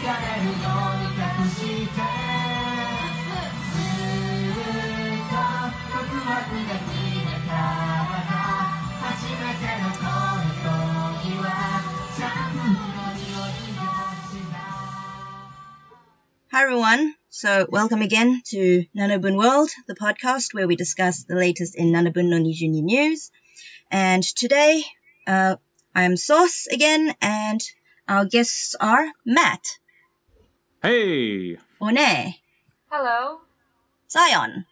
Hi everyone, so welcome again to Nanabun World, the podcast where we discuss the latest in Nanabun Junior news. And today, I'm Sauce again, and our guests are Matt. Hey! Onee. Hello. Tzion.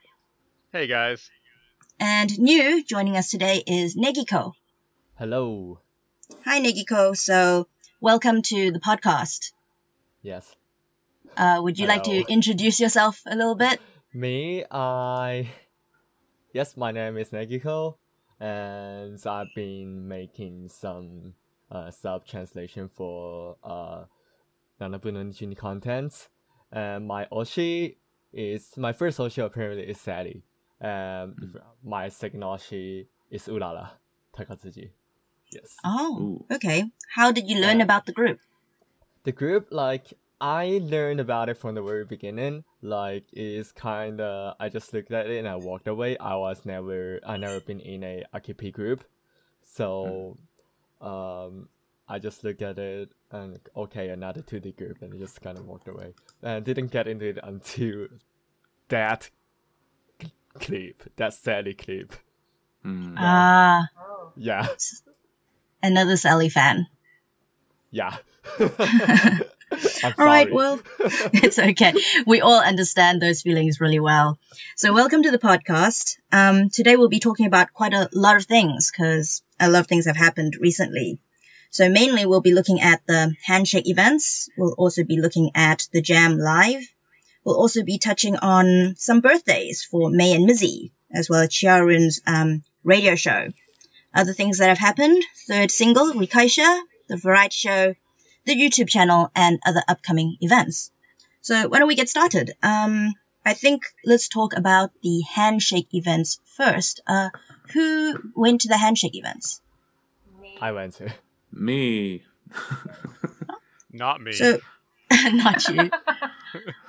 Hey guys. And new joining us today is Negiko. Hello. Hi Negiko, so welcome to the podcast. Yes. Would you like to introduce yourself a little bit? Me, Yes, my name is Negiko, and I've been making some sub-translation for Nanabun World content. And my first Oshi apparently is Sally. My second Oshi is Urara Takatsuji. Yes. Oh, okay. How did you learn about the group? The group, I learned about it from the very beginning. It's kinda, I just looked at it and I walked away. I never been in a AKP group. So, I just looked at it and, okay, another 2D group, and I just kind of walked away. And didn't get into it until that clip, that Sally clip. Yeah. Another Sally fan. Yeah. All right, well, it's okay. We all understand those feelings really well. So welcome to the podcast. Today we'll be talking about quite a lot of things because a lot of things have happened recently. So mainly we'll be looking at the handshake events. We'll also be looking at the Jam Live. We'll also be touching on some birthdays for May and Mizzy, as well as Chiarun's radio show. Other things that have happened, third single, Rikaisha, the variety show, the YouTube channel, and other upcoming events. So why don't we get started? I think let's talk about the handshake events first. Who went to the handshake events? I went to. Me. Not me. So, not you.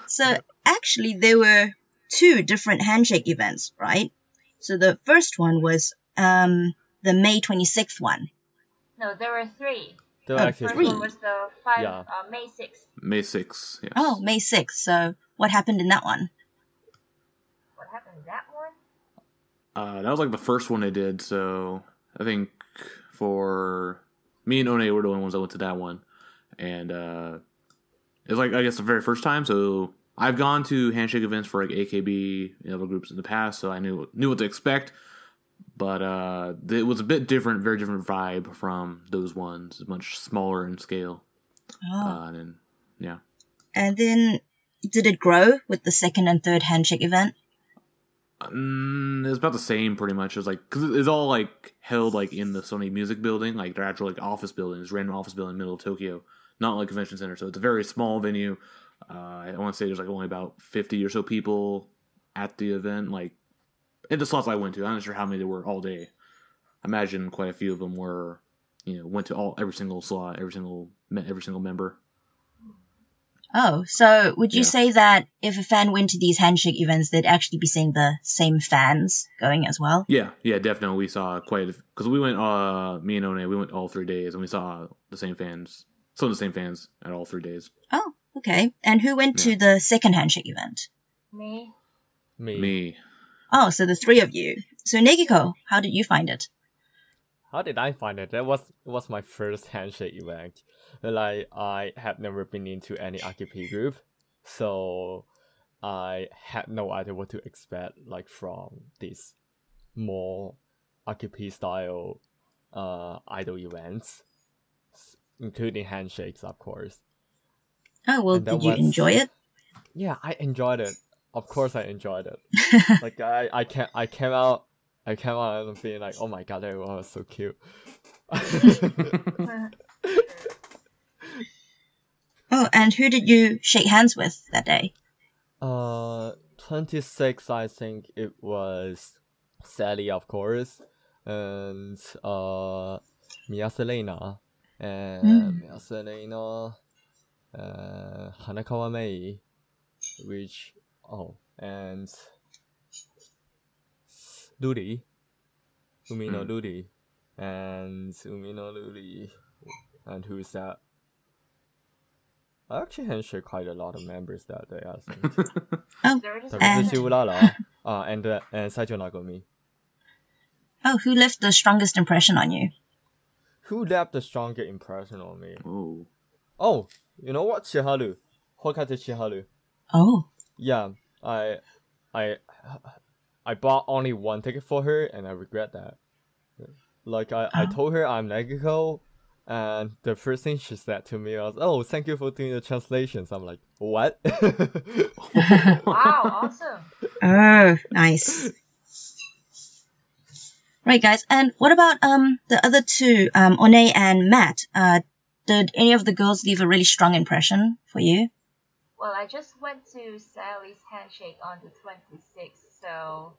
So actually there were two different handshake events, right? So the first one was the May 26th one. No, there were three. There were actually First three. one was the May 6th. May 6th, yes. Oh, May 6th. So what happened in that one? What happened in that one? That was the first one they did, so I think for me and Onee were the only ones that went to that one. And it was I guess the very first time, so I've gone to handshake events for AKB and other groups in the past, so I knew what to expect. But it was a bit different, very different vibe from those ones, much smaller in scale. Oh. Yeah. And then did it grow with the second and third handshake event? It was about the same, pretty much. It was because it's all held in the Sony Music Building, their actual office buildings, random office building in the middle of Tokyo, not like convention center. So it's a very small venue. I want to say there's only about 50 or so people at the event. In the slots I went to, I'm not sure how many there were all day. I imagine quite a few of them were, went to every single slot, every single member. Oh, so would you say that if a fan went to these handshake events, they'd actually be seeing the same fans going as well? Yeah, definitely. We saw because we went, me and Onee, we went all 3 days, and we saw the same fans, some of the same fans at all 3 days. Oh, okay. And who went to the second handshake event? Me. Oh, so the three of you. So Negiko, how did you find it? How did I find it? That was my first handshake event. I had never been into any AKP group, so I had no idea what to expect from this more AKP style idol events, including handshakes, of course. Oh, well, did you enjoy it? Yeah, I enjoyed it. Of course I enjoyed it. I came out and feeling oh my god, everyone was so cute. Oh, and who did you shake hands with that day? 26, I think it was Sally, of course, and Mia Selena, and Mia Selena, Hanakawa Mei, which and Ruri, Umino Ruri, and Umino Ruri, and who is that? I actually handshake quite a lot of members that day, I think. And Saijo Nagomi. Oh, who left the strongest impression on you? Who left the strongest impression on me? Oh, you know what? Chiharu. Hokate Chiharu. Oh. Yeah, I bought only one ticket for her, and I regret that. Like, I told her I'm Negiko, and the first thing she said to me was, "Oh, thank you for doing the translations." I'm like, "What?" Wow, awesome. Oh, nice. Right, guys. And what about the other two, Onee and Matt? Did any of the girls leave a really strong impression for you? Well, I just went to Sally's handshake on the 26th, so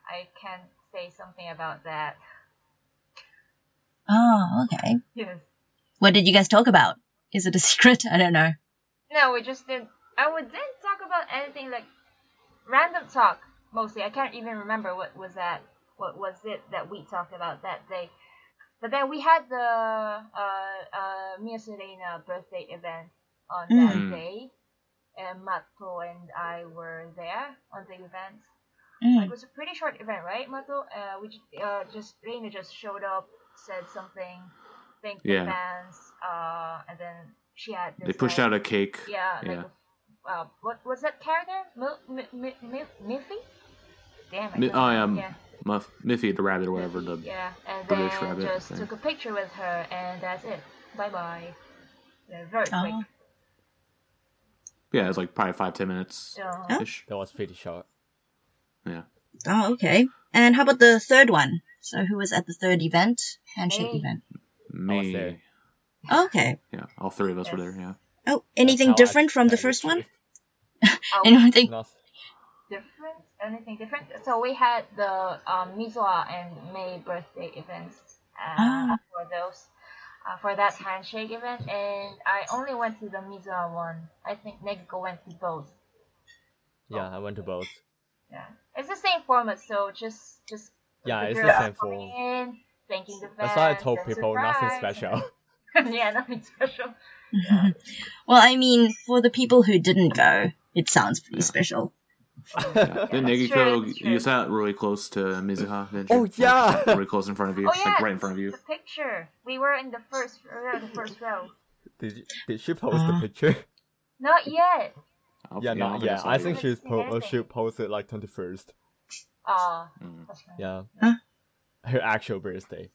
I can't say something about that. Oh, okay. Yes. What did you guys talk about? Is it a secret? I don't know. No, we just didn't. We didn't talk about anything, like random talk mostly. I can't even remember what was that. What was it that we talked about that day? But then we had the Mia Serena birthday event on that day, and Mato and I were there on the event. It was a pretty short event, right, Mato? Reina just showed up, said something, thanked the fans, and then she had this, they pushed out a cake. What was that character? Miffy? Damn it. Miffy the rabbit or whatever. And British then rabbit just thing. took a picture with her, and that's it. Bye-bye. Very quick. Yeah, it was like probably 5-10 minutes. Ish. That was pretty short. Yeah. Oh, okay. And how about the third one? So who was at the third event? Handshake event. Me. I was there. Oh, okay. Yeah, all three of us were there, yeah. Oh, anything different from the first one? Anything different? So we had the Mizuha and May birthday events for those. For that handshake event, and I only went to the Mizuha one. I think Negiko went to both. Yeah, I went to both. Yeah, it's the same format, so just yeah, it's the same format. In, thanking the fans. That's why I told people nothing special. Yeah, nothing special. Yeah. Well, I mean, for the people who didn't go, it sounds pretty special. Then Negiko, you sat really close to Mizuha. Didn't you? Oh yeah, really close in front of you, like right in front of you. The picture. We were in the first row. Did she post the picture? Not yet. Not yet. I think she'll post it like 21st. That's right. Yeah, her actual birthday.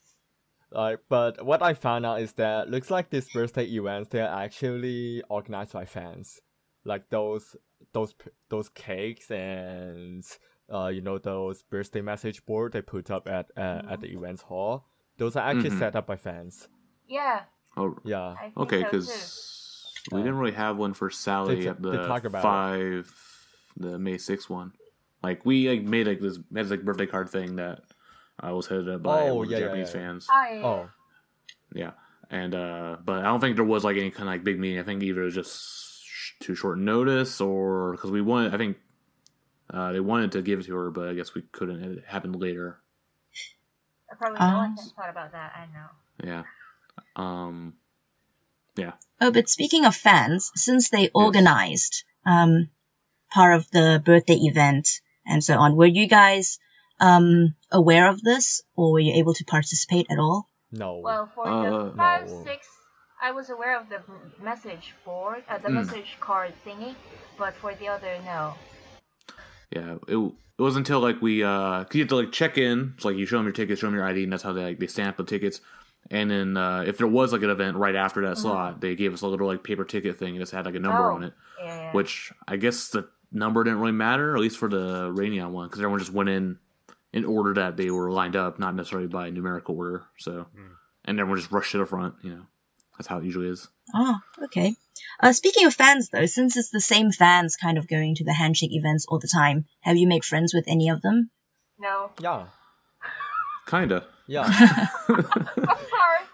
But what I found out is that looks like these birthday events, they are actually organized by fans. Like those cakes and those birthday message board they put up at the events hall. Those are actually set up by fans. Yeah. Oh yeah. Okay, because we didn't really have one for Sally at the the May 6th one. Like we made this birthday card thing that was headed up by Japanese fans. Yeah, and but I don't think there was like any kind of like big meeting. I think either it was just too short notice, or because we wanted, I think they wanted to give it to her, but I guess we couldn't. It happened later. Probably no one thought about that. I know. Yeah. Yeah. Oh, but speaking of fans, since they organized part of the birthday event and so on, were you guys aware of this, or were you able to participate at all? No. Well, for the 5, 6. I was aware of the message board, the message card thingy, but for the other, no. Yeah, it was until like we, cause you have to like check in, so like you show them your tickets, show them your ID, and that's how they stamp the tickets. And then if there was like an event right after that slot, they gave us a little like paper ticket thing, and just had like a number on it, which I guess the number didn't really matter, at least for the Rainion one, because everyone just went in order that they were lined up, not necessarily by numerical order. So, and everyone just rushed to the front, That's how it usually is. Oh, okay. Speaking of fans, though, since it's the same fans kind of going to the handshake events all the time, have you made friends with any of them? No. Yeah. Kinda. Yeah. I'm sorry.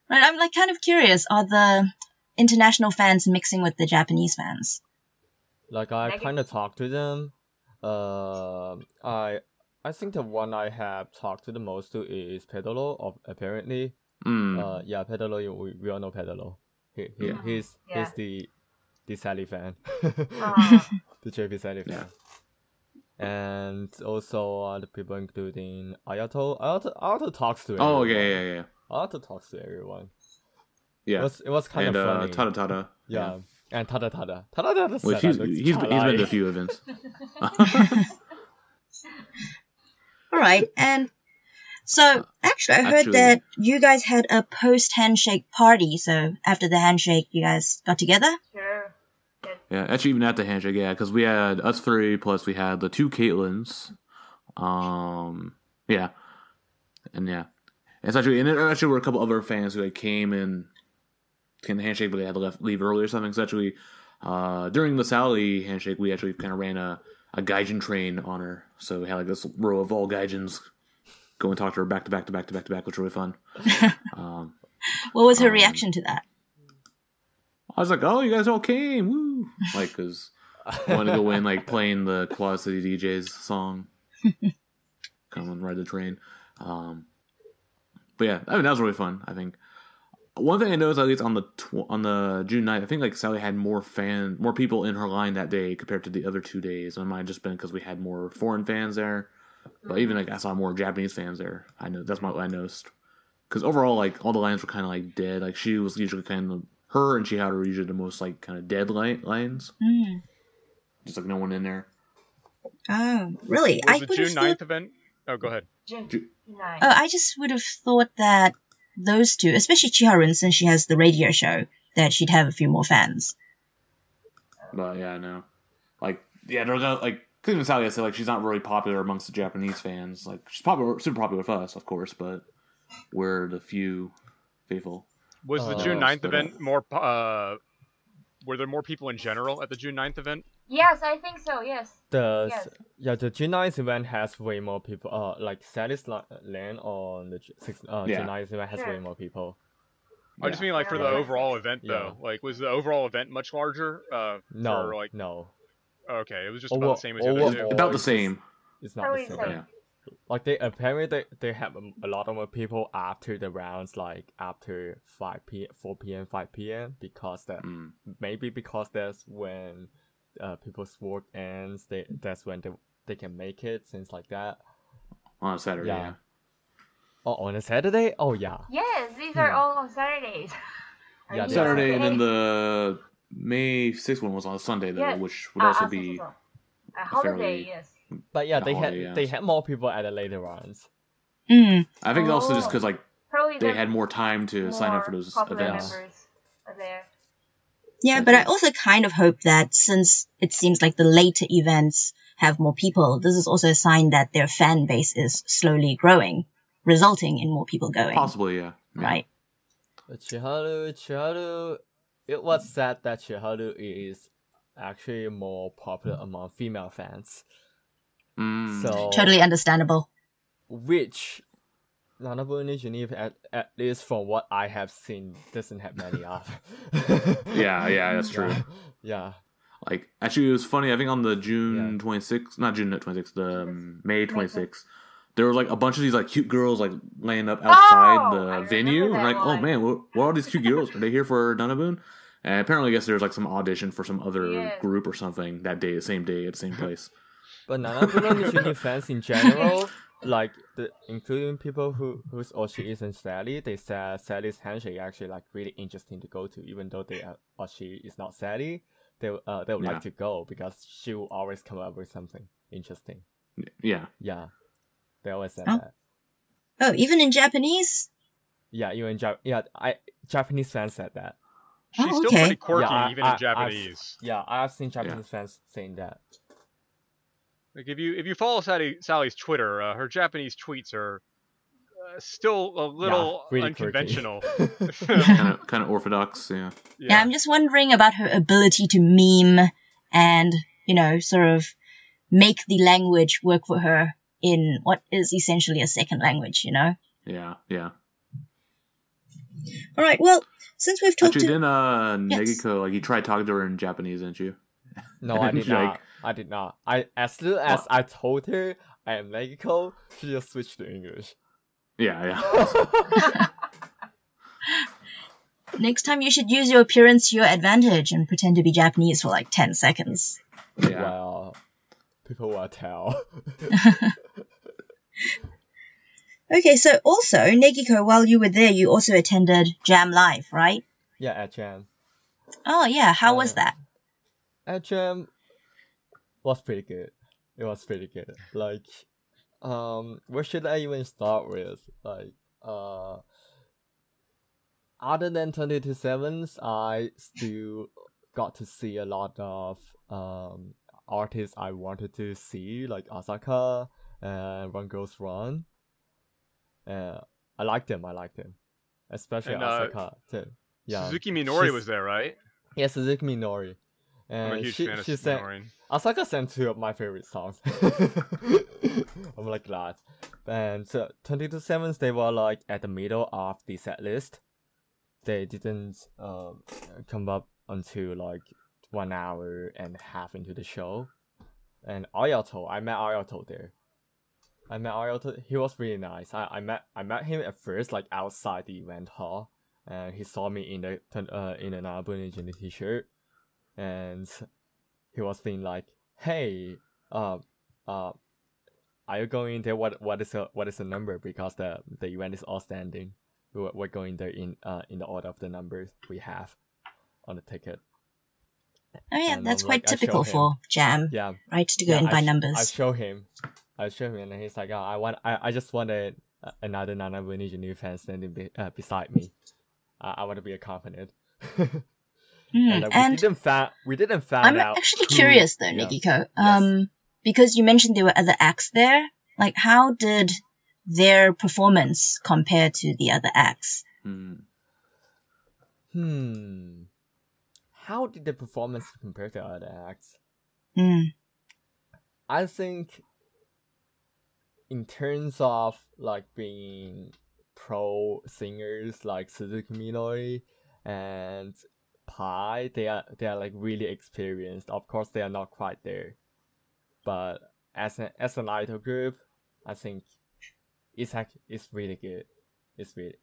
Right, I'm like kind of curious. Are the international fans mixing with the Japanese fans? Like I kind of talked to them. I think the one I have talked to the most to is Pedalo. Apparently, yeah, Pedalo. We all know Pedalo. He's the Sally fan, the JP Sally fan. And also other people including Ayato. Ayato talks to everyone. Oh yeah. Ayato talks to everyone. Yeah, it was kind of funny. Tada Tada. Yeah, and Tada Tada. Tada Tada. Which he's been to a few events. All right, and so actually, I heard that you guys had a post-handshake party. So after the handshake, you guys got together? Sure. Yeah, actually, even at the handshake, because we had us three, plus we had the two Caitlins. Yeah. And yeah. And there actually were a couple other fans who came in the handshake, but they had to leave early or something. So actually, during the Sally handshake, we actually kind of ran a gaijin train on her. So we had like this row of all gaijins go and talk to her back to back, which was really fun. What was her reaction to that? I was like, oh, you guys all came, woo! Like, because I wanted to go in, like, playing the Quad City DJs song. Come and ride the train. But yeah, I mean, that was really fun, I think. One thing I noticed, at least on the June 9th, I think, like, Sally had more people in her line that day compared to the other 2 days. It might have just been because we had more foreign fans there. But even, like, I saw more Japanese fans there. I know that's what I noticed. Because overall, like, all the lines were kind of, like, dead. Like, she was usually kind of... Her and Chihara were usually the most, like, kind of dead lines. Just, like, no one in there. Oh, really? Was the June 9th event? Oh, go ahead. June 9th. Oh, I just would have thought that those two, especially Chiharu, since she has the radio show, that she'd have a few more fans. But, yeah, no. Like, yeah, there's like, even Sally, I said, like, she's not really popular amongst the Japanese fans. Like, she's super popular with us, of course, but we're the few faithful. Was the June 9th event more... were there more people in general at the June 9th event? Yes, I think so, yes. The June 9th event has way more people. Like, Sally's land on the June 9th event has way more people. I just mean, like, for the overall event, though. Like, was the overall event much larger? No. Okay, it was just about the same as the other two. About the same. It's not the same. Yeah. Like they have a lot more people after the rounds, like after 4 p.m., 5 p.m. because that's when people's work ends. That's when they can make it, things like that. On a Saturday. Yeah. Oh, on a Saturday? Oh yeah. Yes, these are all on Saturdays. Yeah, Saturday, and then the May 6th one was on a Sunday though, which would also be a holiday. Yes. But yeah, they had more people at the later rounds. I think also just because like they had more time to sign up for those events. Yeah, but I also kind of hope that since it seems like the later events have more people, this is also a sign that their fan base is slowly growing, resulting in more people going. Possibly, yeah. Right. But Chiharu, it was said that Chiharu is actually more popular among female fans. So totally understandable. Which Nanabun Geneva, at least from what I have seen, doesn't have many of. yeah, that's true. Yeah. Like, actually, it was funny. I think on the June 26th, not June 26th, the May 26th, there was like a bunch of these like cute girls like laying up outside the venue, and like, oh man, what are all these cute girls? Are they here for Nanabun? And apparently, I guess there was like some audition for some other group or something that day, the same day at the same place. But Nanabun Geneva fans in general, like including people whose Oshi isn't Sally, they said Sally's handshake actually like really interesting to go to, even though Oshi is not Sally. They would like to go because she will always come up with something interesting. Yeah. They always said that. Oh, even in Japanese? Yeah, even Japanese fans said that. She's still pretty quirky, even in Japanese. I've seen Japanese fans saying that. Like if you follow Sally's Twitter, her Japanese tweets are still a little really unconventional. kind of orthodox, yeah. Yeah, I'm just wondering about her ability to meme and, sort of make the language work for her in what is essentially a second language, Yeah. All right. Well, since we've talked Actually, to... didn't Yes. Negiko, like, you tried talking to her in Japanese, didn't you? No, I did Like, not. I did not. As soon as I told her I am Negiko, she just switched to English. Yeah. Next time you should use your appearance to your advantage and pretend to be Japanese for like 10 seconds. Yeah. Well, people will tell. Okay, so also, Negiko, while you were there, you also attended Jam Live, right? Yeah, at Jam. Oh, yeah. How was that? At Jam was pretty good. It was pretty good. Like, where should I even start with? Like, other than 22/7s, I still got to see a lot of artists I wanted to see, like Asaka and Run Girls Run. I like them, especially And, Asaka too. Yeah, Suzuki Minori was there, right? Yeah, Suzuki Minori. I'm a And huge she fan of sang, Minori. Asaka sang 2 of my favorite songs. I'm like glad. And so 22/7s, they were like at the middle of the set list. They didn't come up until like 1 hour and a half into the show. And Ayato, I met Ayato there. He was really nice. I met him at first like outside the event hall, and he saw me in the Nanabun t-shirt, and he was being like, "Hey, are you going there? What is the number? Because the event is all standing. We're going there in the order of the numbers we have on the ticket." Oh, yeah, And that's I'm quite like, I typical show him. for Jam, Yeah, right? To go in by numbers. I show him, and he's like, "Oh, I just wanted another Nanabun new fan standing beside me. I want to be accompanied." And we didn't find I'm out. actually curious though, Negiko. Because you mentioned there were other acts there. Like, how did their performance compare to the other acts? How did the performance compare to other acts? I think in terms of like being pro singers like Suzuki Minori and Pai, they are like really experienced. Of course, they are not quite there, but as an idol group, I think it's really good. It's really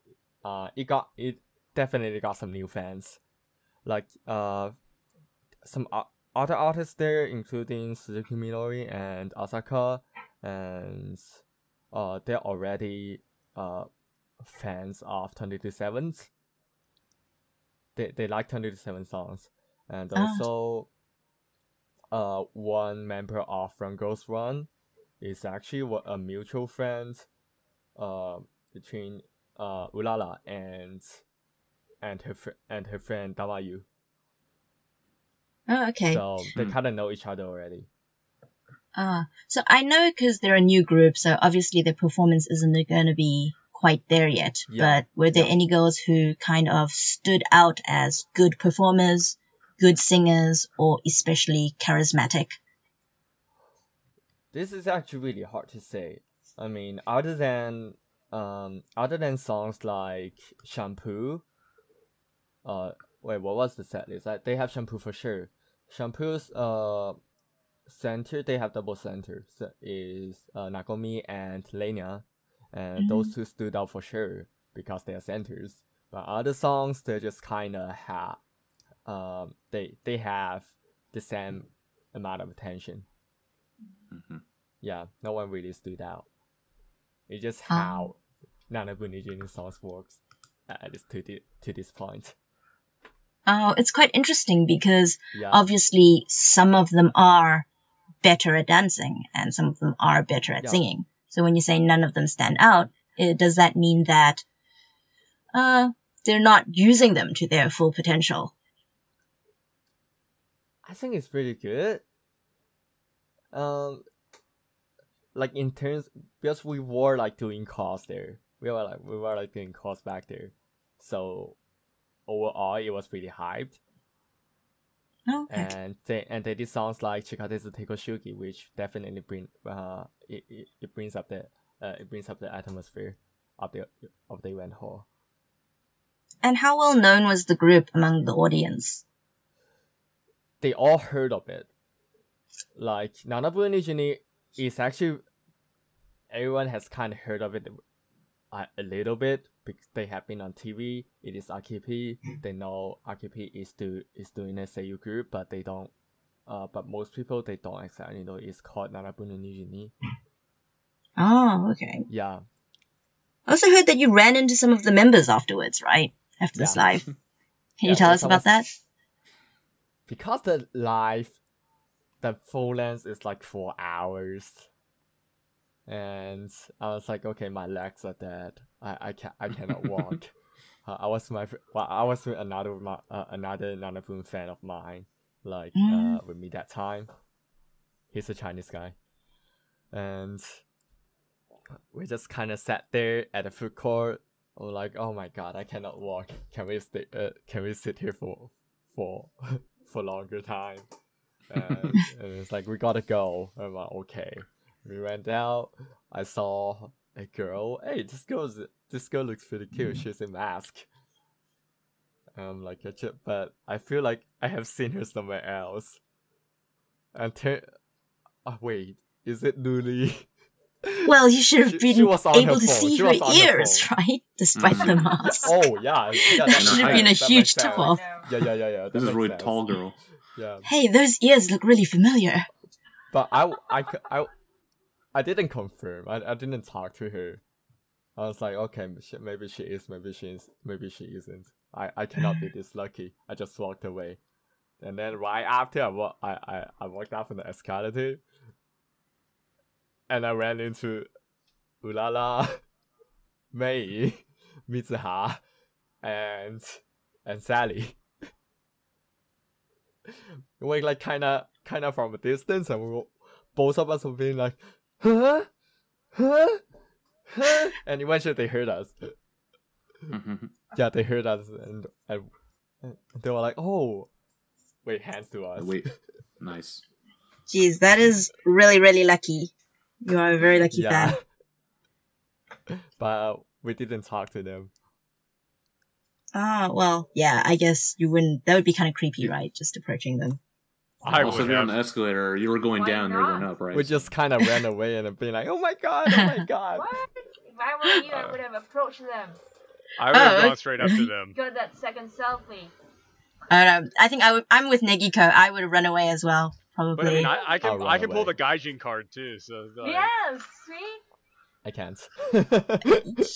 it definitely got some new fans, like some other artists there, including Suzuki Minori and Asaka, and they're already fans of 22/7s. They like 22/7 songs, and also one member of From Ghost Run is actually a mutual friend between Ulala and her friend Damayu. Oh, okay. So they kind of know each other already. So I know because they're a new group, so obviously their performance isn't going to be quite there yet. Yeah. But were there any girls who kind of stood out as good performers, good singers, or especially charismatic? This is actually really hard to say. I mean, other than songs like Shampoo, wait, what was the set list? They have Shampoo for sure. Shampoo's center, they have double center, so is Nagomi and Lenya, and those two stood out for sure because they are centers. But other songs, they just kind of have they have the same amount of attention. Yeah, no one really stood out. It's just how Nanabun songs works at least to this point. Oh, it's quite interesting because obviously some of them are better at dancing and some of them are better at singing. So when you say none of them stand out, does that mean that they're not using them to their full potential? I think it's pretty good. Like in terms, because we were like doing calls there. We were like doing calls back there. So overall, it was pretty hyped. Oh, okay. And they did songs like Chikatesu Tekoshuki, which definitely it brings up the atmosphere of the event hall. And how well known was the group among the audience? They all heard of it. Like, Nanabun World is actually, everyone has kind of heard of it a little bit because they have been on TV. It is RKP. They know RKP is doing a Seiyu group, but they don't. But most people, they don't exactly know it's called Nanabun World. Oh, okay. Yeah. I also heard that you ran into some of the members afterwards, right? After this live. Can you tell us about that? Because the live, the full length is like 4 hours. And I was like, okay, my legs are dead. I cannot walk. I was with another Nanabun fan of mine, like with me that time. He's a Chinese guy, and we just kind of sat there at the food court. We're like, oh my god, I cannot walk. Can we stay? Can we sit here for longer time? And it's like, we gotta go. I'm like, okay. We went out. I saw a girl. Hey, this girl looks pretty cute. She's a mask. Like a chip, but I feel like I have seen her somewhere else. And wait, is it Luli? Well, you should have been able to see her ears, phone. right? Despite the mask. Oh yeah, that should have been a huge tip off. Yeah. This is a really tall girl. Yeah. Hey, those ears look really familiar. But I didn't confirm. I didn't talk to her. I was like, okay, maybe she is, maybe she isn't. I cannot be this lucky. I just walked away, and then right after I walked out from the escalator, and I ran into Ulala, Mei, Mitsuha, and Sally. We like kind of from a distance, and both of us were being like, huh? And eventually they heard us. Yeah, they heard us, and they were like, oh, wait, hands to us. Wait, nice. Jeez, that is really, really lucky. You are a very lucky fan. But we didn't talk to them. Well, yeah, I guess you wouldn't. That would be kind of creepy, right? Just approaching them. Also, if you're on the escalator, you were going down, they're going up, right? We just kind of ran away and being like, oh my god. What? If I were you, I would have approached them. I would have gone straight up to them. Got that second selfie. I think I'm with Negiko. I would have run away as well, probably. But I mean, I can pull the Gaijin card too. So yes, see. I can't.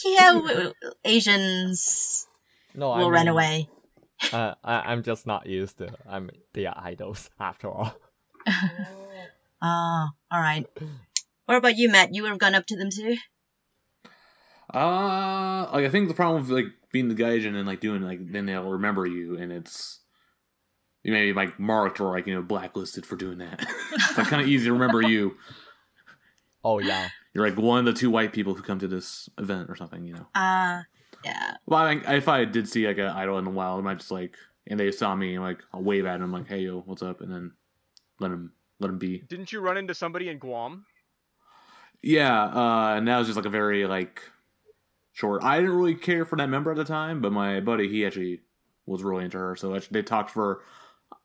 Yeah, Asians will run away. I'm just not used to. They are idols after all. All right. What about you, Matt? You would have gone up to them too? Like I think the problem with like being the gaijin and like doing like then they'll remember you and it's you may be like marked or like blacklisted for doing that. It's like kind of easy to remember you. Oh yeah. You're like one of the 2 white people who come to this event or something, Yeah. Well, I think if I did see like an idol in the wild, I might just like, and they saw me, like I'll wave at them, like, "Hey, yo, what's up?" And then let them be. Didn't you run into somebody in Guam? Yeah, and that was just like a very like short. I didn't really care for that member at the time, but my buddy, he actually was really into her, so they talked for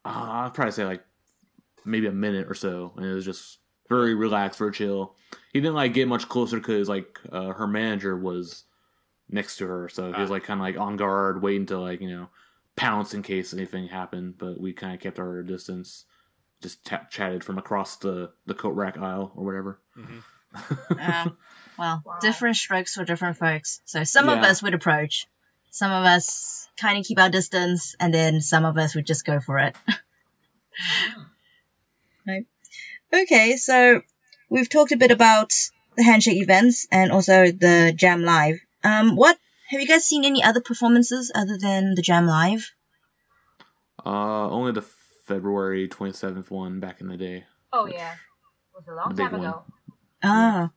I'd probably say like maybe a minute or so, and it was just very relaxed, very chill. He didn't like get much closer because like her manager was next to her, so he was like kind of like on guard, waiting to like pounce in case anything happened. But we kind of kept our distance, just chatted from across the coat rack aisle or whatever. Well, different strokes for different folks. So some of us would approach, some of us kind of keep our distance, and then some of us would just go for it. Right. Okay, so we've talked a bit about the handshake events and also the Jam Live. What have you guys seen any other performances other than the Jam Live? Only the February 27th one back in the day. Oh yeah, it was a long time ago. Ah.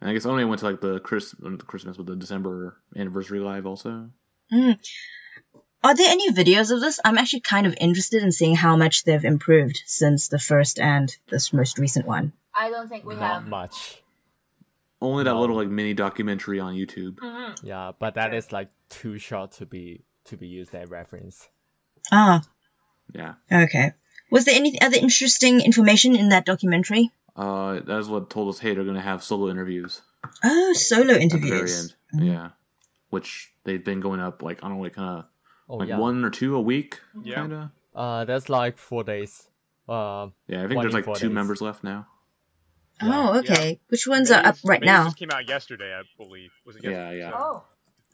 And I guess only went to like the Christmas with the December anniversary live also. Are there any videos of this? I'm actually kind of interested in seeing how much they've improved since the first and this most recent one. I don't think we have. Not much. Only that little like mini documentary on YouTube. Yeah, but that is like too short to be to be used as reference. Ah, Yeah. okay. Was there any other interesting information in that documentary? That's what told us, hey, they're going to have solo interviews. Oh, solo At the very interviews. end. Yeah. Which they've been going up, like, I don't know, like, kind of, yeah. 1 or 2 a week, Yeah. kind of. That's like 4 days. Yeah, I think there's like 2 members left now. Oh, okay. Yeah. Which ones are up right now? Just came out yesterday, I believe. Was it yesterday? Yeah. Oh.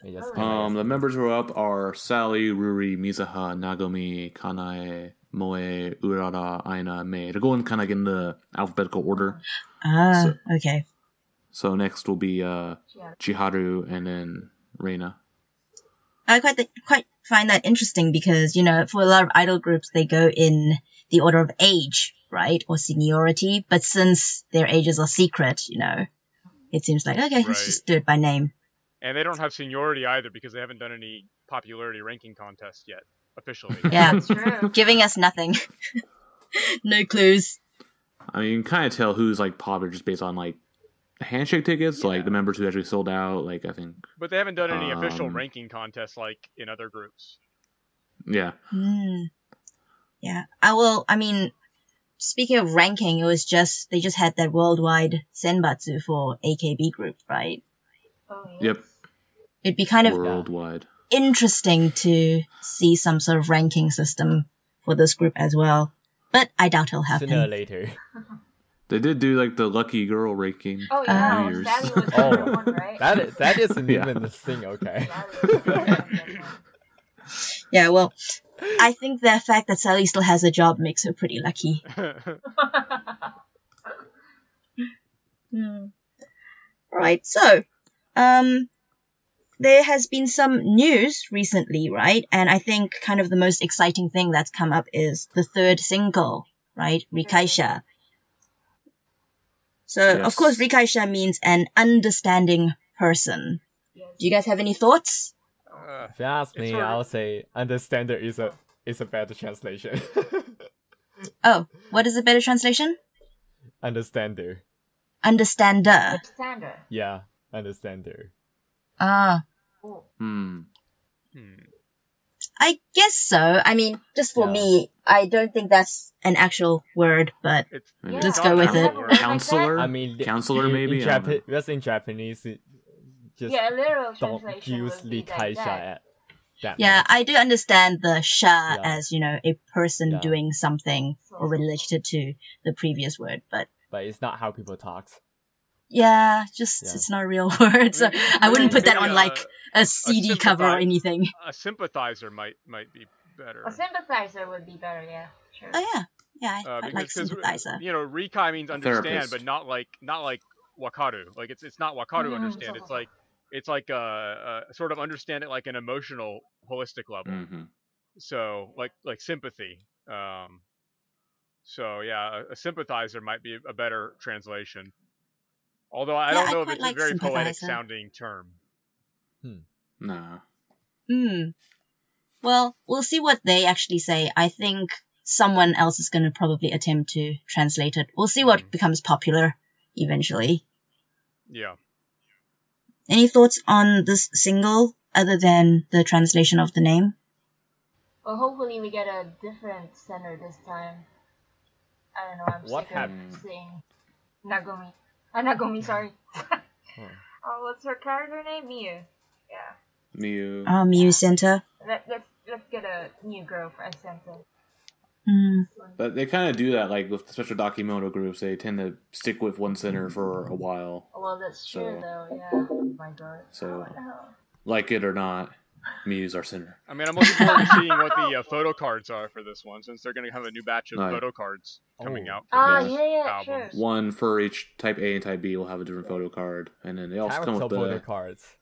Yes, The members who are up are Sally, Ruri, Misaha, Nagomi, Kanae, Moe, Urara, Aina, Mei. They're going kind of like in the alphabetical order. Okay. So next will be Chiharu and then Reina. I quite find that interesting because, you know, for a lot of idol groups, they go in the order of age, right? Or seniority. But since their ages are secret, you know, it seems like, okay, let's just do it by name. And they don't have seniority either because they haven't done any popularity ranking contests yet, officially. Yeah, That's true. giving us nothing. No clues. I mean, you can kind of tell who's like popular just based on like handshake tickets, like the members who actually sold out. Like I think, but they haven't done any official ranking contests like in other groups. Yeah. Yeah. I mean, speaking of ranking, they just had that worldwide senbatsu for AKB group, right? Oh, yes. Yep. It'd be kind of worldwide interesting to see some sort of ranking system for this group as well. But I doubt it'll happen. Sooner or later. They did do like the lucky girl ranking. Oh yeah, New Year's. Sally was number one, right? That isn't even the thing, okay? Yeah, well, I think the fact that Sally still has a job makes her pretty lucky. Right, so, there has been some news recently, right? And I think kind of the most exciting thing that's come up is the third single, right? Rikaisha. So, of course, Rikaisha means an understanding person. Do you guys have any thoughts? If you ask me, I'll say understander is a better translation. Oh, what is a better translation? Understander. Understander. Understander. Yeah, understander. Ah. Oh. I guess so. I mean, just for me, I don't think that's an actual word, but let's go with it. Counselor? I mean, counselor maybe? That's in Japanese. Just a literal don't translation use would be Rikaisha like that. at that Yeah, much. I do understand the sha as, you know, a person Yeah. doing something or related to the previous word, but it's not how people talk. yeah, it's not a real word, so I wouldn't put that on like a CD cover or anything. A sympathizer might be better. A sympathizer would be better, yeah. Sure. Oh yeah, I like because sympathizer. you know, Rikai means understand, therapist. but not like wakaru. Like it's not wakaru understand. It's like a sort of understand it like an emotional, holistic level. So like sympathy. So yeah, a sympathizer might be a better translation. Although I don't know if it's a very poetic sounding term. Nah. Well, we'll see what they actually say. I think someone else is going to probably attempt to translate it. We'll see what becomes popular eventually. Yeah. Any thoughts on this single other than the translation of the name? Well, hopefully we get a different center this time. I don't know, I'm sick of seeing Nagomi. Nagomi, sorry. Oh, what's her character name? Miyu. Yeah. Miyu. Oh, Miyu Center. Let's get a new girl for a center. But they kind of do that, like with special Dakimoto groups. They tend to stick with one center for a while. Well, that's true, though. Yeah. Oh my god. So, like it or not, Miyu's our center. I mean, I'm looking forward to seeing what the photo cards are for this one, since they're going to have a new batch of photo cards coming out. For this album. Sure. One for each type A and type B will have a different photo card, and then they also come with the photo cards.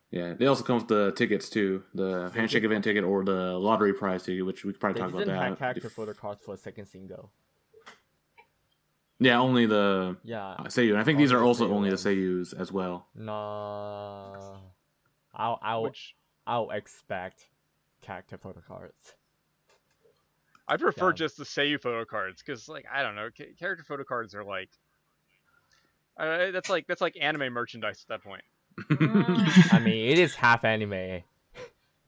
Yeah, they also come with the tickets too, the handshake event ticket or the lottery prize ticket, which we could probably talk about that. They didn't have character photo cards for a second single. Yeah, only the Seiyu, and I think these are also only the ones. Seiyus as well. No, I'll expect character photo cards. I prefer just the Seiyu photo cards because, like, I don't know, character photo cards are like, that's like anime merchandise at that point. I mean, it is half anime.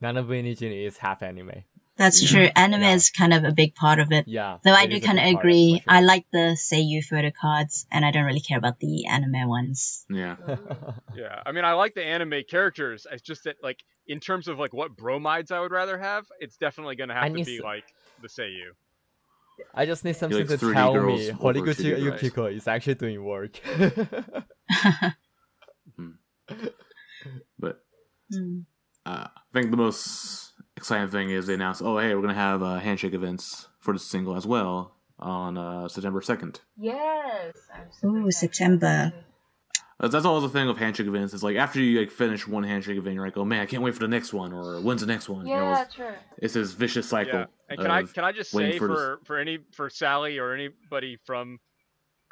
Nanabun is half anime. That's true. Anime is kind of a big part of it. Yeah. Though I it do is a kind of big part agree. for sure. I like the Seiyu photo cards, and I don't really care about the anime ones. Yeah. Yeah, I mean, I like the anime characters. It's just that, like, in terms of like what bromides I would rather have, it's definitely gonna have to be like the Seiyu. I just need something to 3D tell girls me over Horiguchi 2D guys. Yukiko is actually doing work. But I think the most exciting thing is they announced, oh, hey, we're going to have handshake events for the single as well on September 2nd. Yes. I'm super Ooh, excited. September. That's always the thing of handshake events. It's like after you like finish one handshake event, you're like, oh man, I can't wait for the next one, or when's the next one? Yeah, true. It's this vicious cycle. Yeah, and can I just say for Sally or anybody from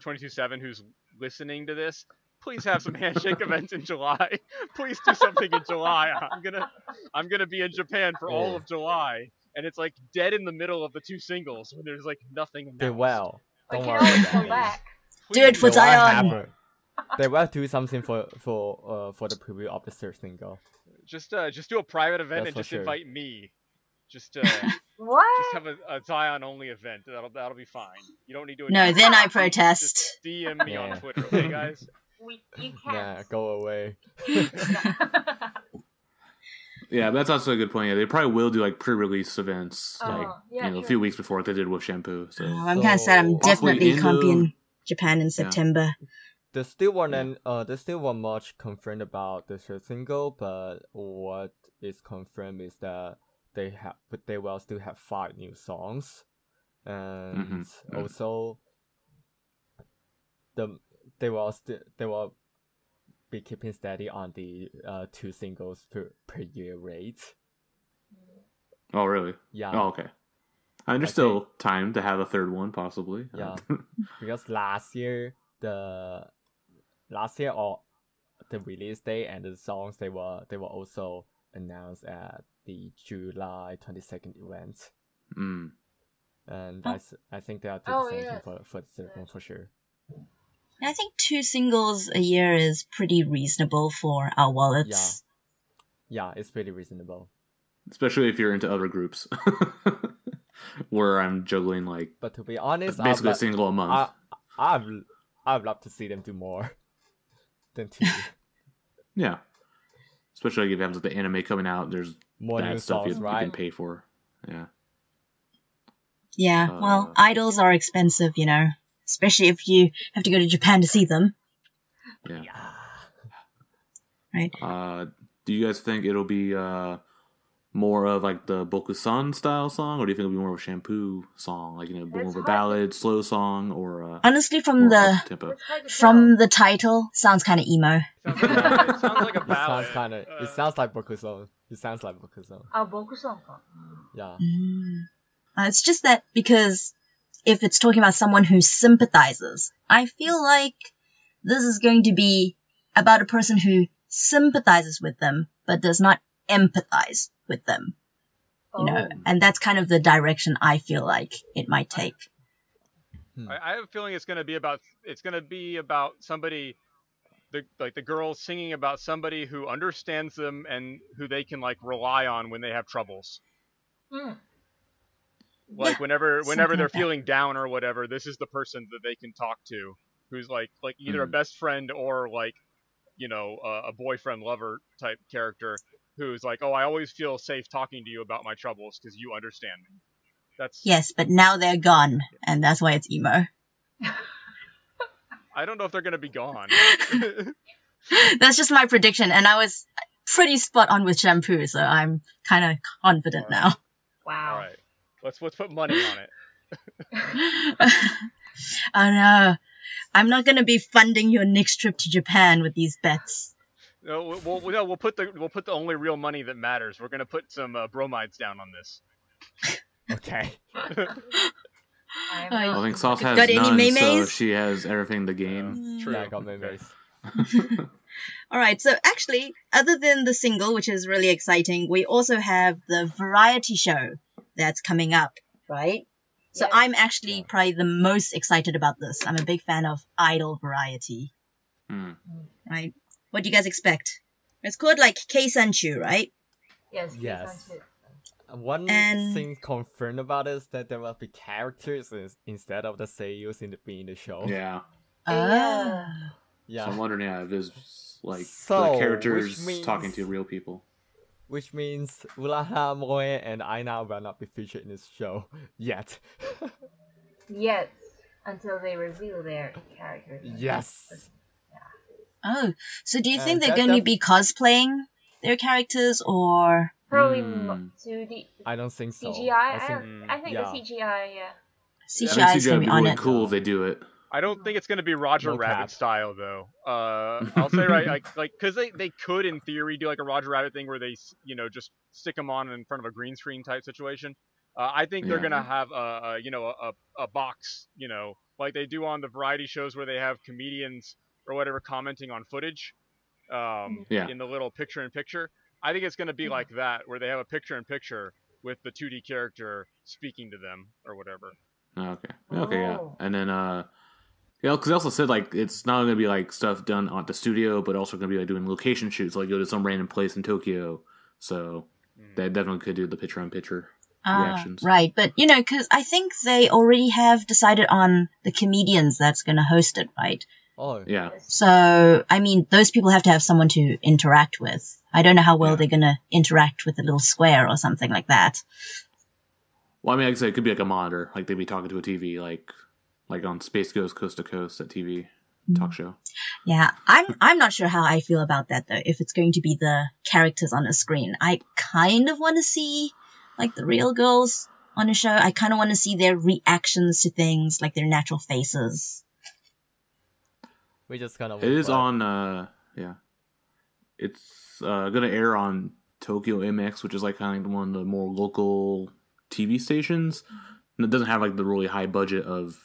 22/7 who's listening to this, please have some handshake events in July. Please do something in July. I'm gonna be in Japan for all of July, and it's like dead in the middle of the two singles when there's like nothing announced. They will. We Don't can worry always about come it. back. Do it for They will Zion. have- They will do something for the preview of the third single. Just do a private event That's and for just sure. invite me. Just What? just have a Zion only event. That'll be fine. You don't need to. No, then I protest. Just DM me Yeah. on Twitter, okay, guys? You Nah, can't. go away. Yeah, but that's also a good point. Yeah, they probably will do like pre-release events, Oh, like yeah, a sure. few weeks before, like they did with Shampoo. So I'm kind of sad. I'm Possibly definitely end can't be of- in Japan in September. There's still one much confirmed about the third single, but what is confirmed is that they will still have 5 new songs, and also they will be keeping steady on the 2 singles per year rate. Oh, really? Yeah. Oh, okay. I mean, there's still time to have a third one, possibly. Yeah, because last year or the release date and the songs they were also announced at the July 22nd event. And I think they are doing the same thing for the third one for sure. I think 2 singles a year is pretty reasonable for our wallets. Yeah, it's pretty reasonable. Especially if you're into other groups, where I'm juggling like. But to be honest, basically a single a month. I'd love to see them do more than 2. Yeah, especially if you have the anime coming out. There's More that new stuff songs, you right? can pay for. Yeah. Yeah, well, idols are expensive, you know, especially if you have to go to Japan to see them. Yeah. Right. Do you guys think it'll be more of like the Bokusan style song, or do you think it'll be more of a Shampoo song, like more of a ballad, slow song, or honestly, from tempo? the title, sounds kind of emo. It sounds like a ballad. It sounds like Bokusan. It sounds like Bokusan. Bokusan. Yeah. It's just that because if it's talking about someone who sympathizes, I feel like this is going to be about a person who sympathizes with them, but does not empathize with them. You know, and that's kind of the direction I feel like it might take. I have a feeling it's going to be about somebody, the girl singing about somebody who understands them and who they can like rely on when they have troubles. Like whenever they're feeling down or whatever, this is the person that they can talk to, who's like either a best friend or like, a boyfriend lover type character who's like, oh, I always feel safe talking to you about my troubles because you understand me. Yes, but now they're gone, and that's why it's emo. I don't know if they're gonna be gone. That's just my prediction, and I was pretty spot on with Shampoo, so I'm kind of confident now. Wow. All right, let's put money on it. Oh no, I'm not gonna be funding your next trip to Japan with these bets. No, we'll put the only real money that matters. We're gonna put some bromides down on this. Okay. I think Sauce has got any none, so memes? she has everything to gain. True. Yeah, I got memes. Alright, so actually, other than the single, which is really exciting, we also have the variety show that's coming up, right? So I'm actually probably the most excited about this. I'm a big fan of idol variety. Right? What do you guys expect? It's called like Keisanchu, right? Yes. Yes. One And- thing confirmed about it is that there will be characters instead of the seiyus in the show. Yeah. Ah. Yeah. So I'm wondering, if there's like So, the which characters means- talking to real people. Which means Ulaha, Moe, and Aina will not be featured in this show yet. Yes. Until they reveal their characters. Yes. Oh, so do you think And they're that- going to that- be cosplaying their characters, or Probably Hmm. 2D I don't think so. CGI. I I think yeah. the CGI. Yeah. CGI is going to would be be on really it? cool if they do it. I don't think it's gonna be Roger No Rabbit cap. style though. I'll say like because they could in theory do like a Roger Rabbit thing where they just stick them on in front of a green screen type situation. I think they're Yeah. gonna have a box like they do on the variety shows where they have comedians or whatever commenting on footage Yeah. in the little picture in picture. I think it's gonna be like that where they have a picture in picture with the 2D character speaking to them or whatever. Okay. Okay. Yeah. Oh. And then because they also said like it's not going to be like stuff done at the studio, but also going to be like doing location shoots, like go to some random place in Tokyo. So they definitely could do the picture-in-picture reactions. Right, but because I think they already have decided on the comedians that's going to host it, right? Oh, Yeah. So, I mean, those people have to have someone to interact with. I don't know how well Yeah. they're going to interact with a little square or something like that. Well, I mean, like I said, it could be like a monitor, like they'd be talking to a TV, like on Space Ghost Coast to Coast, that TV talk show. Yeah, I'm not sure how I feel about that though. If it's going to be the characters on the screen, I kind of want to see like the real girls on a show. I kind of want to see their reactions to things, like their natural faces. we just kind of. It is on, yeah. It's gonna air on Tokyo MX, which is like kind of one of the more local TV stations. And it doesn't have like the really high budget of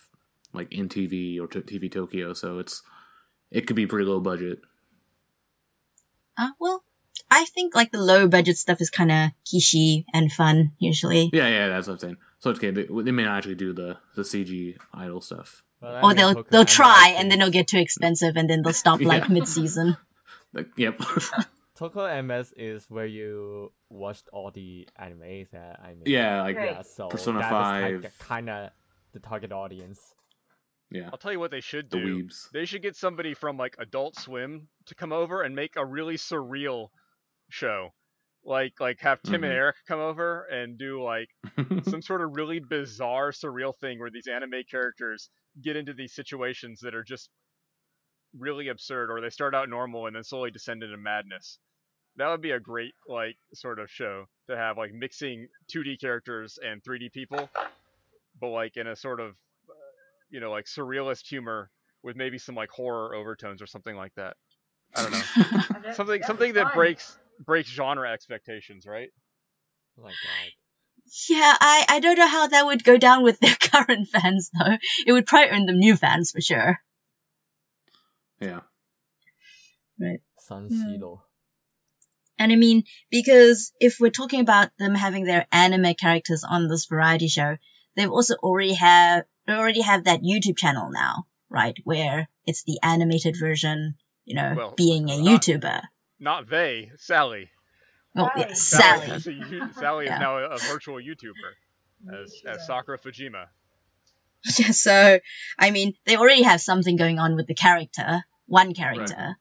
like NTV or TV Tokyo, so it could be pretty low budget. Well, I think like the low budget stuff is kind of kishy and fun usually. Yeah, that's what I'm saying. So it's okay. They may not actually do the CG idol stuff. Or they'll try and then it'll get too expensive and then they'll stop like Yeah. mid-season. Like, yep. Tokyo MS is where you watched all the animes that I made. Yeah, like Right. Yeah, so Persona that 5. is kind of the target audience. yeah. I'll tell you what they should The do. weebs. They should get somebody from like Adult Swim to come over and make a really surreal show. Like have Tim and Mhm. Eric come over and do like some sort of really bizarre surreal thing where these anime characters get into these situations that are just really absurd, or they start out normal and then slowly descend into madness. That would be a great like sort of show to have, like mixing 2D characters and 3D people, but like in a sort of like surrealist humor with maybe some like horror overtones or something like that. I don't know. something that breaks genre expectations, right? Oh my god. Yeah, I don't know how that would go down with their current fans though. It would probably earn them new fans for sure. Yeah. Right. San Yeah. Shiro. And I mean, because if we're talking about them having their anime characters on this variety show, they've also already have that YouTube channel now, right? Where it's the animated version, Well, being a not- YouTuber. Not they, Sally. Oh, Sally. yes, Sally. Sally Yeah. is now a virtual YouTuber as Sakura Fujima. Yeah, so, I mean, they already have something going on with the character, one character. Right.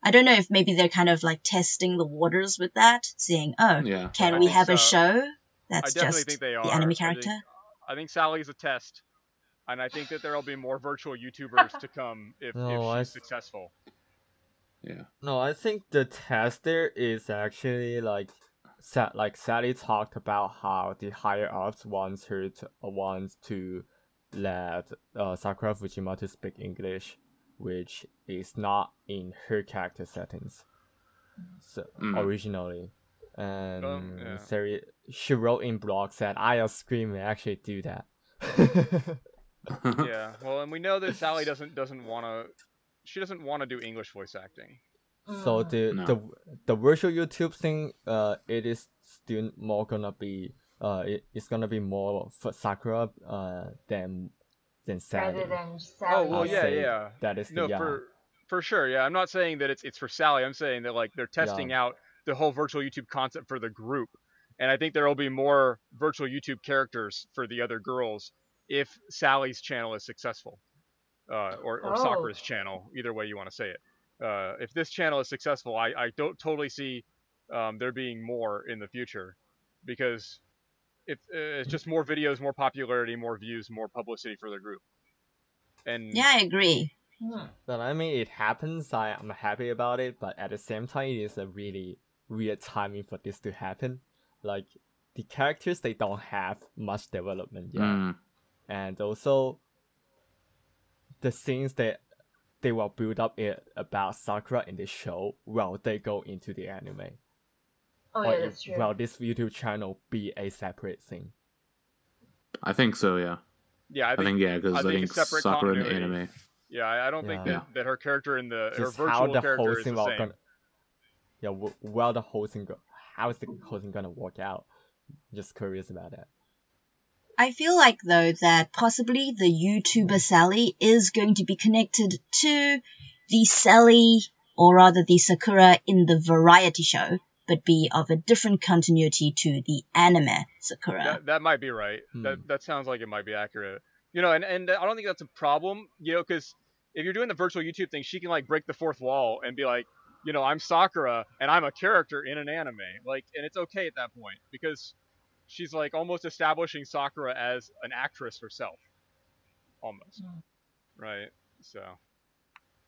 I don't know if maybe they're kind of like testing the waters with that, saying, oh, Yeah. can I we think have a so. show I that's definitely just think they the are. anime character? I think Sally's a test, and I think that there'll be more virtual YouTubers to come if she's successful. Yeah. No, I think the tester is actually like Sally talked about how the higher ups wants to let Sakura Fujima to speak English, which is not in her character settings. So originally, and yeah. she wrote in blogs that I'll scream and actually do that. Yeah, well, and we know that Sally doesn't want to. She doesn't want to do English voice acting. So No. the virtual YouTube thing, it is still more gonna be it's gonna be more for Sakura than Sally. Rather than Sally. Oh well, I'll yeah, say yeah. That is No, the for sure, yeah. I'm not saying that it's for Sally. I'm saying that like they're testing Yeah. out the whole virtual YouTube concept for the group. And I think there will be more virtual YouTube characters for the other girls if Sally's channel is successful, or Sakura's channel, either way you want to say it. If this channel is successful, I don't totally see there being more in the future, because if it's just more videos, more popularity, more views, more publicity for the group. And yeah, I agree. But I mean, it happens. I'm happy about it, but at the same time, it is a really weird timing for this to happen. Like, the characters, they don't have much development yet, and also the things that they will build up about Sakura in the show, will they go into the anime? Oh yeah, that's true. Will this YouTube channel be a separate thing? I think so. Yeah. Yeah, I think because I think Sakura in the anime. Yeah, I don't think that her character in her virtual how the character whole is thing the same. Well, the whole thing how is the whole thing gonna work out? Just curious about that. I feel like, though, that possibly the YouTuber Sally is going to be connected to the Sally, or rather the Sakura in the variety show, but be of a different continuity to the anime Sakura. That might be right. That sounds like it might be accurate. You know, and I don't think that's a problem, you know, because if you're doing the virtual YouTube thing, she can like break the fourth wall and be like, you know, I'm Sakura and I'm a character in an anime, like, and it's okay at that point because she's like almost establishing Sakura as an actress herself, almost, right? So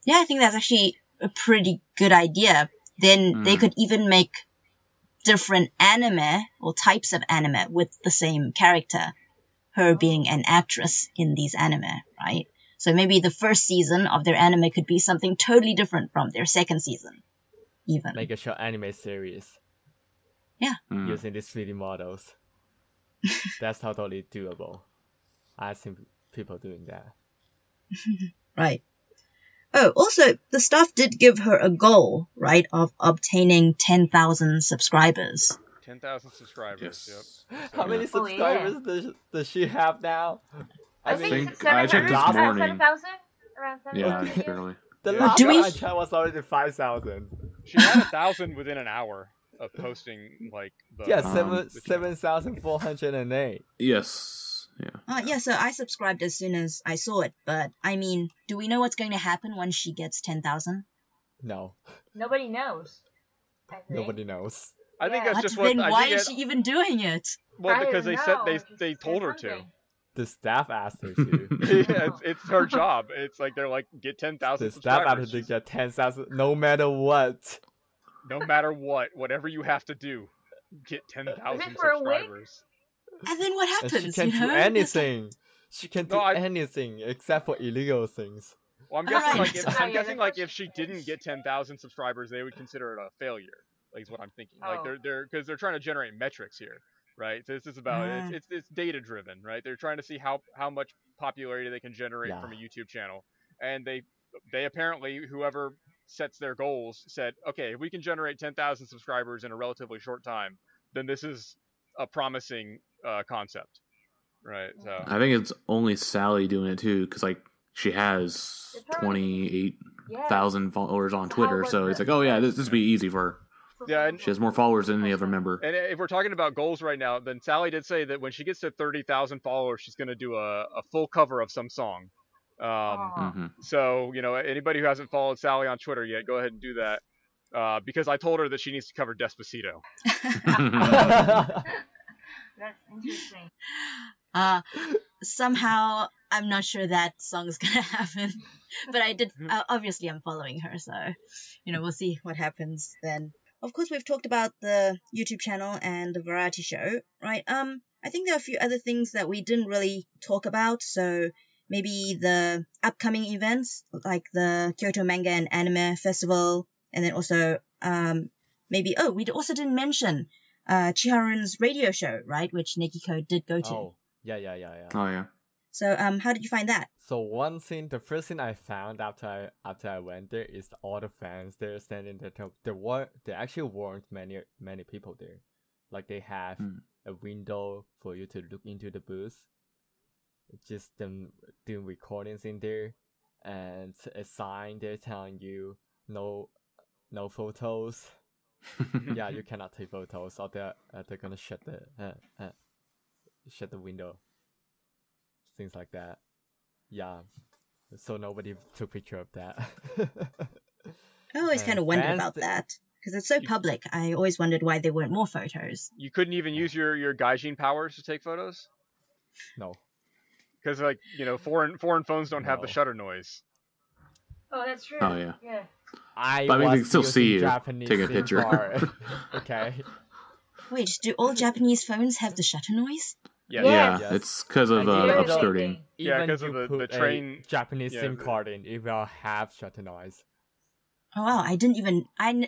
yeah, I think that's actually a pretty good idea. Then they could even make different anime or types of anime with the same character, her being an actress in these anime, right? So maybe the first season of their anime could be something totally different from their second season, even. Make a short anime series. Yeah. Using these 3D models. That's totally doable. I've seen people doing that. Right. Oh, also, the staff did give her a goal, right, of obtaining 10,000 subscribers. 10,000 subscribers, yep. How many subscribers does she have now? I think I checked this morning. 7,000? Around 7,000? Yeah, barely. The last one I checked was already 5,000. She had 1,000 within an hour of posting, like, the... 7,408. Yes. Yeah. Yeah, so I subscribed as soon as I saw it, but, I mean, do we know what's going to happen when she gets 10,000? No. Nobody knows. Nobody knows. I think that's just then why is she even doing it? Well, because they told her to. The staff asked her to. Yeah, it's her job. It's like they're like, get 10,000 subscribers. The staff asked her to get 10,000, no matter what. No matter what, whatever you have to do, get 10,000 subscribers. And then what happens? And she can do anything. She can do anything except for illegal things. Well, I'm guessing like if she didn't get 10,000 subscribers, they would consider it a failure. Like is what I'm thinking. Like because they're trying to generate metrics here, right? So this is about it's data driven, right? They're trying to see how much popularity they can generate from a YouTube channel, and they apparently, whoever sets their goals, said, okay, if we can generate 10,000 subscribers in a relatively short time, then this is a promising concept, right? So I think it's only Sally doing it too, because like she has 28,000 followers on Twitter, so it's like, oh yeah, this would be easy for her. Yeah, and she has more followers than any other member. And if we're talking about goals right now, then Sally did say that when she gets to 30,000 followers, she's going to do a full cover of some song. So, you know, anybody who hasn't followed Sally on Twitter yet, go ahead and do that. Because I told her that she needs to cover Despacito. That's interesting. Somehow, I'm not sure that song's gonna happen. But I did, obviously I'm following her, so, you know, we'll see what happens then. Of course, we've talked about the YouTube channel and the variety show, right? I think there are a few other things that we didn't really talk about, so maybe the upcoming events, like the Kyoto Manga and Anime Festival, and then also, maybe, we also didn't mention Chiharu's radio show, right, which Negiko did go to. Oh, yeah. Oh, yeah. So, how did you find that? So the first thing I found after I went there is all the fans there standing there. There actually weren't many people there. Like they have a window for you to look into the booth. Just them doing recordings in there, and a sign there telling you no photos. Yeah, you cannot take photos, or they're gonna shut the window. Things like that. Yeah. So nobody took picture of that. I always kind of wondered about that because it's so public. I always wondered why there weren't more photos. You couldn't even use your gaijin powers to take photos? No. Because like, you know, foreign phones don't have the shutter noise. Oh, that's true. Oh yeah. Yeah. I mean, they can still see you Japanese take a picture. Okay. Wait, do all Japanese phones have the shutter noise? Yeah. Yeah, Yes. it's because of Yeah. obscuring. Yeah, Even 'cause you of the put train- a Japanese yeah, SIM the- card in, it will have shutter noise. Oh wow, I didn't even.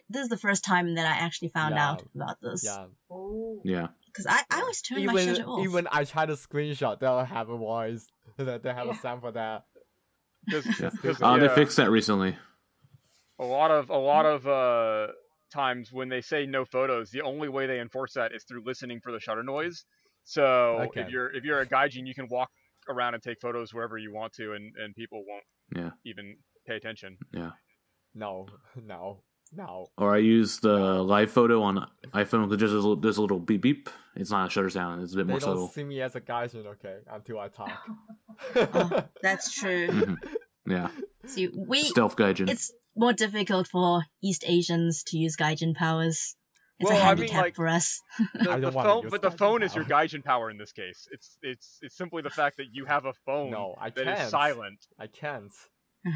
This is the first time that I actually found Yeah. out about this. Yeah. Oh. Yeah. Because I always turn my shutter off. Even I try to screenshot, they'll have a voice. They have a sound for that. They fixed that recently. A lot of times when they say no photos, the only way they enforce that is through listening for the shutter noise. So Okay. if you're a gaijin, you can walk around and take photos wherever you want to, and people won't even pay attention. Yeah. No. Or I use the live photo on iPhone because there's a little beep beep. It's not a shutter sound. It's a bit They more don't subtle. see me as a gaijin, okay, until I talk. Oh, that's true. Mhm. Yeah. See, Stealth gaijin. it's more difficult for East Asians to use gaijin powers. It's a Well, I mean, handicap like- for us. I don't wanna use The gaijin phone is your power. gaijin power in this case. It's simply the fact that you have a phone No, I that can't. is silent. I can't.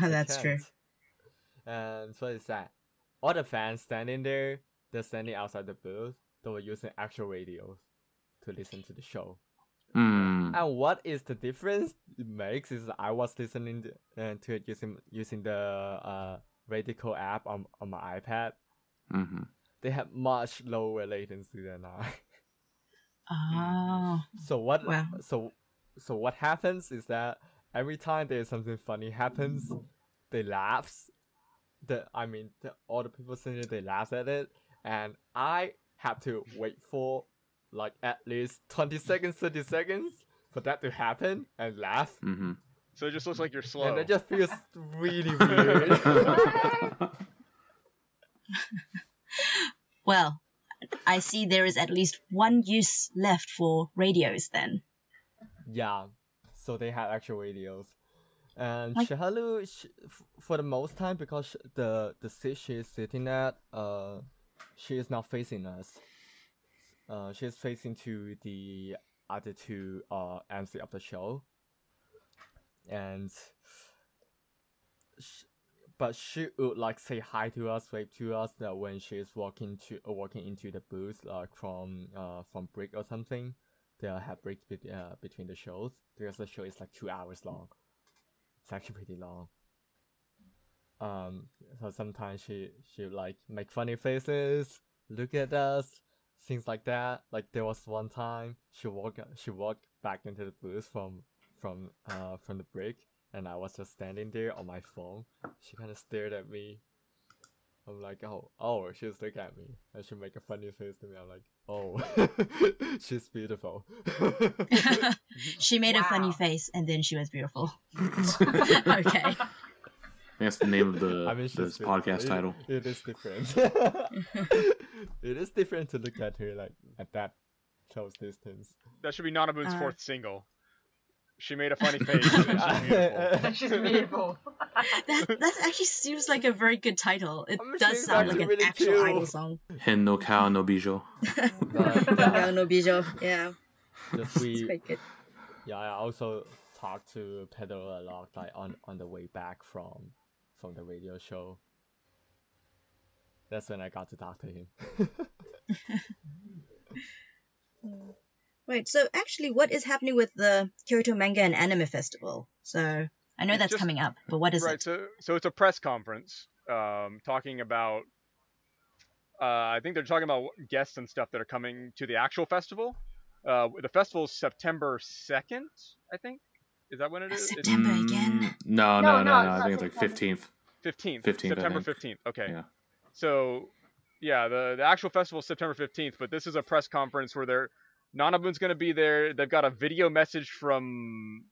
Oh, that's I true. can't. And so is that. All the fans standing there, they're standing outside the booth, they were using actual radios to listen to the show. Hmm. And what is the difference it makes is I was listening to it using the Radical app on my iPad. Mm-hmm. They have much lower latency than I. Oh, So what? Wow. So what happens is that every time there's something funny happens, they laugh. All the people sitting there, they laugh at it, and I have to wait for like at least 20 seconds, 30 seconds for that to happen and laugh, Mm-hmm. So it just looks like you're slow. and it just feels really weird. well, I see there is at least one use left for radios then. Yeah, so they have actual radios. And Like- Shiharu, for the most time, because the seat she is sitting at, she is not facing us. She is facing to the other two MC of the show. And but she would like say hi to us, wave to us that when she is walking into the booth, like from break or something. They'll have breaks between the shows because the show is like 2 hours long. It's actually pretty long. So sometimes she like make funny faces, look at us, things like that. Like there was one time she walked back into the booth from the break, and I was just standing there on my phone. She kind of stared at me. I'm like, oh, she's looking at me, and she make a funny face to me. I'm like, oh, she's beautiful. She made a funny Wow. face and then she was beautiful. Okay. That's the name of the she's this beautiful. podcast title. It is different. It is different to look at her like at that close distance. That should be Nanabun's Uh. fourth single. She made a funny face. And she's beautiful. She's beautiful. That actually seems like a very good title. It I'm does she's sound like actually an really actual cute. idol song. Hen no Kao no Bijo. Gangang no Bijo. Yeah, Just it's we, quite good. yeah. I also talked to Pedro a lot, like on the way back from the radio show. That's when I got to talk to him. Wait, so actually, what is happening with the Kyoto Manga and Anime Festival? So I know It's that's just- coming up, but what is Right, it? so it's a press conference talking about I think they're talking about guests and stuff that are coming to the actual festival. The festival is September 2nd, I think. Is that when it is? It's September again. No. No, I it's think not it's like 15th. 15th. 15th, I September think. 15th. Okay. Yeah. So, yeah, the actual festival is September 15th, but this is a press conference where Nanabun's going to be there. They've got a video message from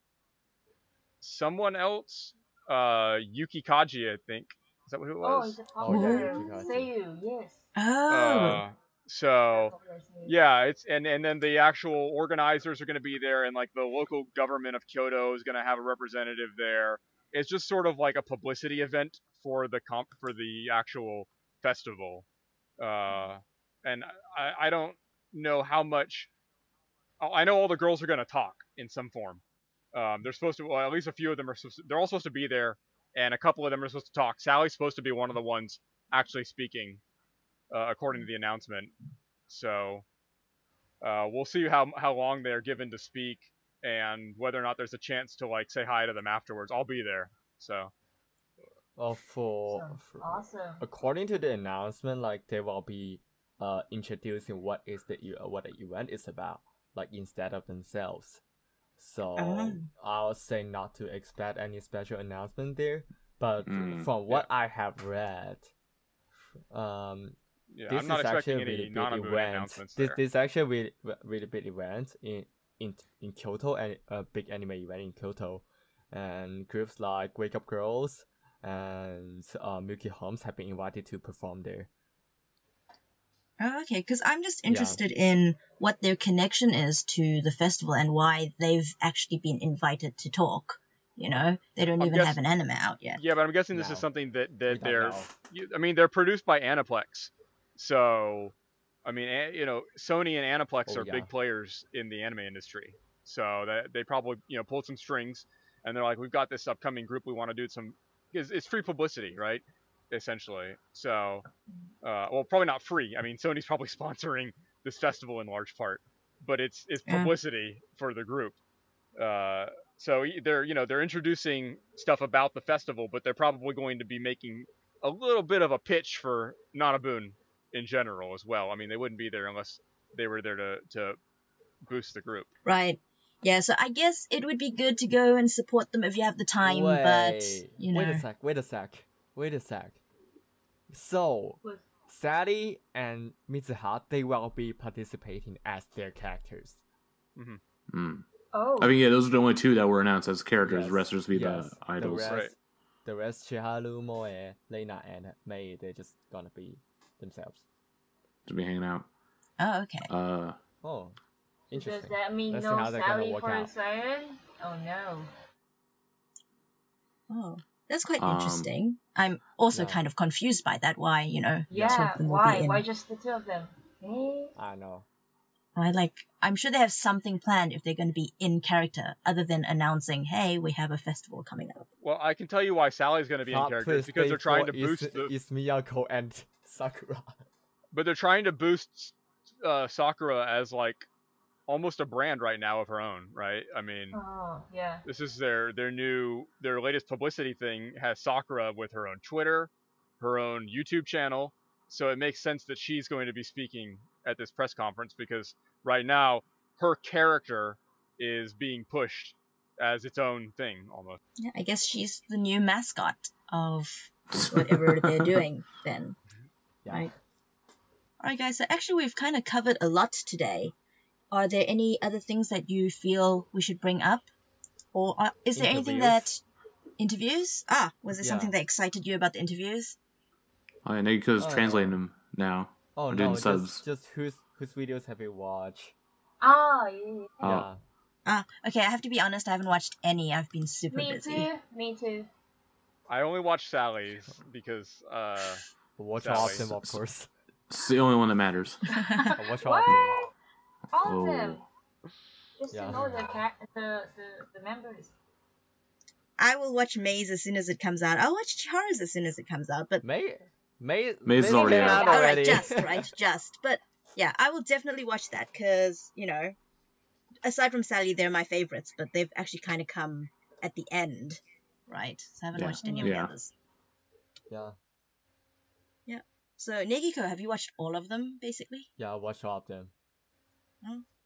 someone else, Yuki Kaji, I think, Is that what it Oh, was? it's a popular yeah, Seiyu, yes. Oh. So yeah, it's and then the actual organizers are going to be there, and like the local government of Kyoto is going to have a representative there. It's just sort of like a publicity event for the actual festival. And I don't know how much. I know all the girls are going to talk in some form. They're supposed to. Well, at least a few of them are. They're all supposed to be there, and a couple of them are supposed to talk. Sally's supposed to be one of the ones actually speaking, according to the announcement. So we'll see how long they're given to speak, and whether or not there's a chance to like say hi to them afterwards. I'll be there. So. Well, awesome. According to the announcement, like they will be introducing what the event is about, like instead of themselves. So I'll say not to expect any special announcement there. But from what I have read, this I'm not is expecting actually a really any big Nanabun announcements there. This is actually a really big event in Kyoto, and a big anime event in Kyoto, and groups like Wake Up Girls and Milky Holmes have been invited to perform there. Oh, okay, because I'm just interested in what their connection is to the festival and why they've actually been invited to talk. You know, they don't even have an anime out yet. Yeah, but I'm guessing this is something that they're. I mean, they're produced by Aniplex, so I mean, Sony and Aniplex are big players in the anime industry. So they probably pulled some strings, and they're like, we've got this upcoming group, we want to do some. It's free publicity, right? Essentially. So, well, probably not free. I mean, Sony's probably sponsoring this festival in large part, but it's publicity for the group. So they're introducing stuff about the festival, but they're probably going to be making a little bit of a pitch for Nanabun in general as well. I mean, they wouldn't be there unless they were there to boost the group. Right. Yeah, so I guess it would be good to go and support them if you have the time, but, Wait a sec. So, Sally and Mitsuha, they will be participating as their characters. Mm-hmm. Mm. Oh. I mean, those are the only two that were announced as characters. The rest are supposed to be the idols. The rest, Chiharu, Moe, Lena, and Mei, they're just gonna be themselves. To be hanging out. Oh, okay. Interesting. Does that mean Let's no Sally for Siren? Oh no. Oh, that's quite interesting. I'm also kind of confused by that. Why, Yeah, why? Why just the two of them? I know. I'm sure they have something planned if they're going to be in character, other than announcing, hey, we have a festival coming up. Well, I can tell you why Sally's going to be in character, because they're trying to boost It's Miyako and Sakura. But they're trying to boost Sakura as, like, almost a brand right now of her own, right? I mean, this is their latest publicity thing has Sakura with her own Twitter, her own YouTube channel, so it makes sense that she's going to be speaking at this press conference, because right now her character is being pushed as its own thing almost. Yeah, I guess she's the new mascot of whatever they're doing then. Yeah. Right. Alright guys, so actually we've kind of covered a lot today. Are there any other things that you feel we should bring up? Or is there anything that... Interviews? Was there something that excited you about the interviews? Oh, yeah, Negiko's translating them now. Oh no, just whose videos have you watched? Yeah. Okay, I have to be honest, I haven't watched any. I've been super busy. Me too. I only watched Sally's because watch all of them, of course. It's the only one that matters. Watch all of them. All of them. Just to know the members. I will watch Mei's as soon as it comes out. I'll watch Chiharu's as soon as it comes out, but Mei's already out. Already. Just. But yeah, I will definitely watch that because, aside from Sally, they're my favorites, but they've actually kind of come at the end, right? So I haven't watched any of the others. Yeah. Yeah. So, Negiko, have you watched all of them, basically? Yeah, I watched all of them.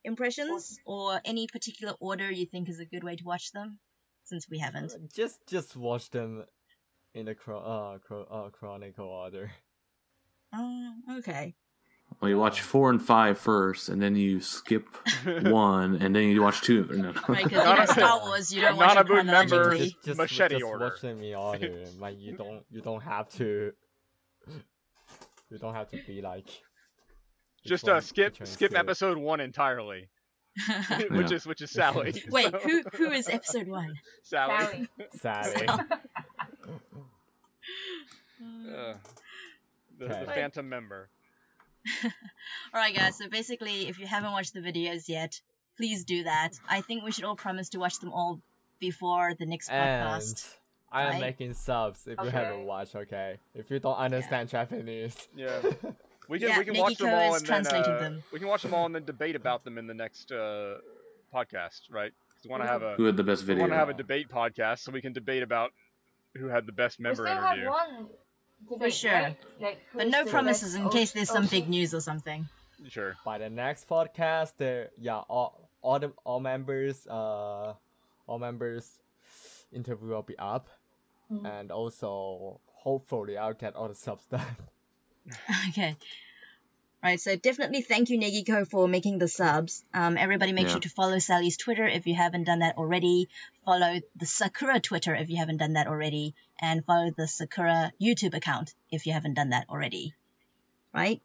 Impressions? Or any particular order you think is a good way to watch them? Since we haven't. Just watch them in the chronicle order. Okay. Well, you watch 4 and 5 first, and then you skip 1, and then you watch 2. No. Right, because Star Wars, you don't watch it Nanabun members chronologically. machete just order. watch them in order. Like you don't have to. You don't have to be like. Just skip episode 1 entirely, which is Sally. Wait, so. who is episode 1? Sally. Sally. The Phantom member. Alright guys, so basically if you haven't watched the videos yet, please do that. I think we should all promise to watch them all before the next podcast. I am right? making subs if you haven't watched, okay? If you don't understand Japanese. Yeah. We can watch them all and then we can watch them all and then debate about them in the next podcast, right? We want to have who had the best video. We want to have a debate podcast so we can debate about who had the best member interview. Have one for sure. Right? Like, but no promises in case there's some big news or something. Sure. By the next podcast, all members interview will be up, and also hopefully I'll get all the subs done. Okay. Right, so definitely thank you, Negiko, for making the subs. Everybody make sure to follow Sally's Twitter if you haven't done that already. Follow the Sakura Twitter if you haven't done that already. And follow the Sakura YouTube account if you haven't done that already. Right?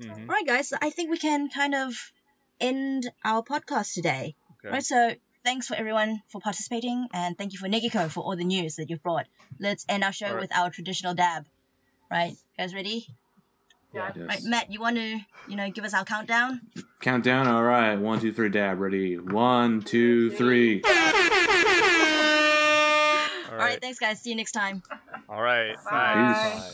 Mm-hmm. Alright, guys, so I think we can kind of end our podcast today. Okay. Right, so thanks for everyone for participating. And thank you for Negiko for all the news that you've brought. Let's end our show with our traditional dab. Right? Guys ready? Yeah. Yes. Right, Matt, you want to, give us our countdown? Countdown? All right. 1, 2, 3, dab. Ready? 1, 2, 3. All right, thanks, guys. See you next time. All right. Bye. Bye. Bye.